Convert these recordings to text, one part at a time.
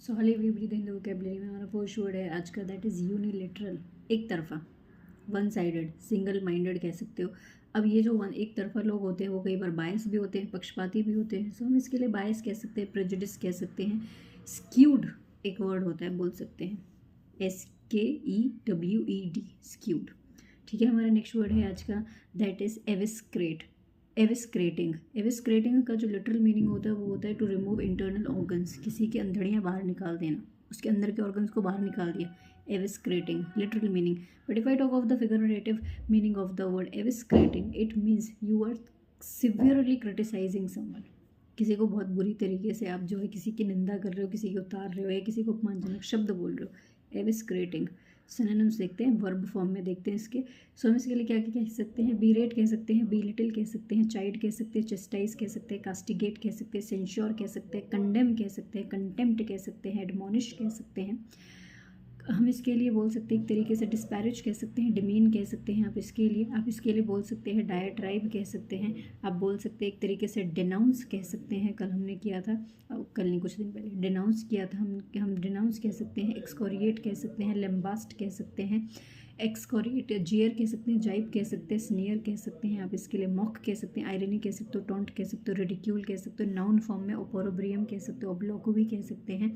सो हाल we breathe in the vocabulary में हमारा फर्स्ट वर्ड है आज का, दैट इज़ यूनिलेटरल, एक तरफा, वन साइडेड, सिंगल माइंडेड कह सकते हो। अब ये जो एक तरफा लोग होते हैं वो कई बार बायस भी होते हैं, पक्षपाती भी होते हैं। सो हम इसके लिए बायस कह सकते हैं, प्रेजुडिस कह सकते हैं, स्क्यूड एक वर्ड होता है, बोल सकते हैं, SKEWED, स्क्यूड। ठीक है, हमारा नेक्स्ट वर्ड है आज का, दैट इज़ एविस्क्रेट, एविस्क्रेटिंग। एविस्क्रेटिंग का जो लिटरल मीनिंग होता है वो होता है टू रिमूव इंटरनल ऑर्गन्स, किसी की अंधड़ियाँ बाहर निकाल देना, उसके अंदर के ऑर्गन्स को बाहर निकाल दिया, eviscerating literal meaning. But if I talk of the figurative meaning of the word eviscerating, it means you are severely criticising someone, किसी को बहुत बुरी तरीके से आप जो है किसी की निंदा कर रहे हो, किसी को उतार रहे हो या किसी को अपमानजनक शब्द बोल रहे हो, एविस्क्रेटिंग। सिनोनिम्स देखते हैं, वर्ब फॉर्म में देखते हैं इसके। सो हम इसके लिए क्या क्या कह सकते हैं, बीरेट कह सकते हैं, बी लिटिल कह सकते हैं, चाइड कह सकते हैं, चेस्टाइज कह सकते हैं, कास्टिगेट कह सकते हैं, सेंश्योर कह सकते हैं, कंडेम कह सकते हैं, कंटेम्प्ट कह सकते हैं, एडमोनिश कह सकते हैं। हम इसके लिए बोल सकते हैं एक तरीके से डिस्पैरेज कह सकते हैं, डिमीन कह सकते हैं। आप इसके लिए बोल सकते हैं डायट्राइब कह सकते हैं। आप बोल सकते हैं एक तरीके से डिनाउंस कह सकते हैं, कल हमने किया था, कल नहीं कुछ दिन पहले डिनाउंस किया था हम डिनाउंस कह सकते हैं, एक्सकोरिएट कह सकते हैं, लेम्बास्ट कह सकते हैं, एक्सकोरिएट, जियर कह सकते हैं, जाइब कह सकते हैं, स्नियर कह सकते हैं। आप इसके लिए मॉक कह सकते हैं, आयरनी कह सकते हो, टॉन्ट कह सकते हो, रिडिक्यूल कह सकते हो, नाउन फॉर्म में ओपोरोब्रियम कह सकते हो, ओब्लोको भी कह सकते हैं,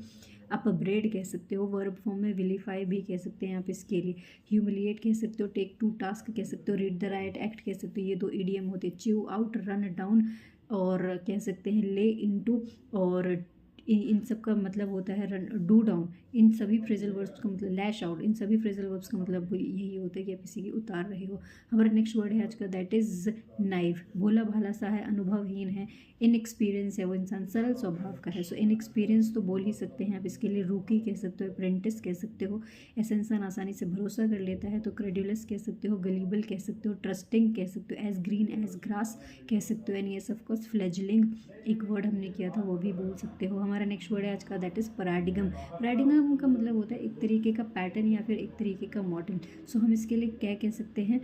आप अपब्रेड कह सकते हो, वर्ब फॉर्म में विलीफाई भी कह सकते हैं। आप इसके लिए ह्यूमिलिएट कह सकते हो, टेक टू टास्क कह सकते हो, रीड द राइट एक्ट कह सकते हो। ये दो ईडीएम होते हैं, च्यू आउट, रन डाउन, और कह सकते हैं ले इनटू, और इन सब का मतलब होता है रन, डू डाउन। इन सभी फ्रेजल वर्ब्स का मतलब लैश आउट, इन सभी फ्रेजल वर्ब्स का मतलब यही होता है कि आप किसी की उतार रहे हो। हमारा नेक्स्ट वर्ड है आज का, दैट इज़ नाइव। भोला भाला सा है, अनुभवहीन है, इनएक्सपीरियंस है, वो इंसान सरल स्वभाव का है। सो इनएक्सपीरियंस तो बोल ही सकते हैं आप इसके लिए, रूकी कह सकते हो, अप्रेंटिस कह सकते हो, ऐसा इंसान आसानी से भरोसा कर लेता है तो क्रेडुलस कह सकते हो, गलीबल कह सकते हो, ट्रस्टिंग कह सकते हो, एज ग्रीन एज ग्रास कह सकते हो, and yes of course fledgling एक वर्ड हमने किया था वो भी बोल सकते हो। हमारा नेक्स्ट वर्ड है आज का, दैट इज़ पैराडिगम। पैराडिगम का मतलब होता है एक तरीके का पैटर्न या फिर एक तरीके का मॉडल। सो हम इसके लिए क्या कह सकते हैं,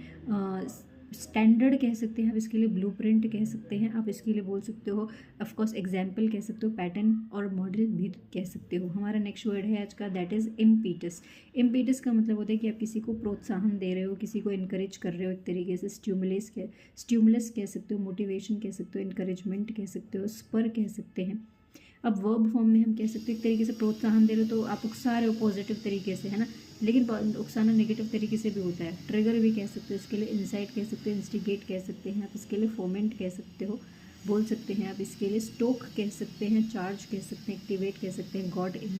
स्टैंडर्ड कह सकते हैं, आप इसके लिए ब्लूप्रिंट कह सकते हैं, आप इसके लिए बोल सकते हो ऑफकोर्स एग्जाम्पल कह सकते हो, पैटर्न और मॉडल भी कह सकते हो। हमारा नेक्स्ट वर्ड है आज का, दैट इज़ इम्पीटस। इम्पीटस का मतलब होता है कि आप किसी को प्रोत्साहन दे रहे हो, किसी को इनकरेज कर रहे हो एक तरीके से। स्ट्यूमुलस कह सकते हो, मोटिवेशन कह सकते हो, इनकरेजमेंट कह सकते हो, स्पर कह सकते हैं। अब वर्ब फॉर्म में हम कह सकते हैं एक तरीके से प्रोत्साहन दे रहे हो तो आप उकसा रहे हो पॉजिटिव तरीके से, है ना, लेकिन उकसाना नेगेटिव तरीके से भी होता है। ट्रिगर भी कह सकते हो, इसके लिए इंसाइट कह सकते हो, इंस्टिगेट कह सकते हैं, आप इसके लिए फोमेंट कह सकते हो, बोल सकते हैं। आप इसके लिए स्टोक कह सकते हैं, चार्ज कह सकते हैं, एक्टिवेट कह सकते हैं, गॉड